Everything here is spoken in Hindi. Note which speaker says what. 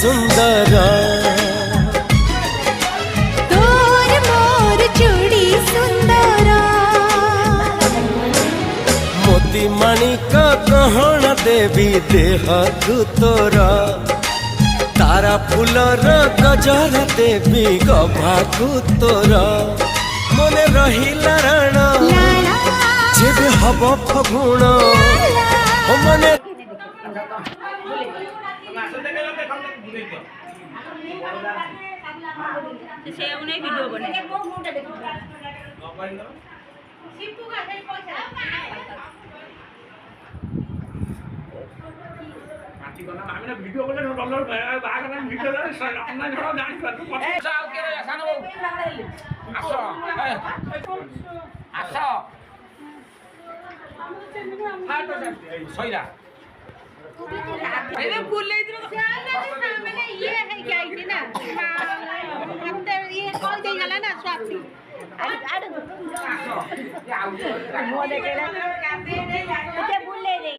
Speaker 1: सुंदर
Speaker 2: तोर मोर चूड़ी सुंदर
Speaker 1: मोती माणिक गहण देवी देह तू तोर तारा फूलर गजर देवी गभाकू तोर मने रहिला राण जेबे हब फगुण मने
Speaker 3: ভিডিও করলে ডলার বাগান ভিডিও করে অনলাইন করা জানি পারবো যাও কে রে সানো আসো আসো হাটো এই সইরা
Speaker 4: अरे भूल ले इधर मैंने ये है क्या आई थी ना हमने ये कॉल दे गला ना स्वाति
Speaker 3: আসো
Speaker 4: मोदे के ना भूल ले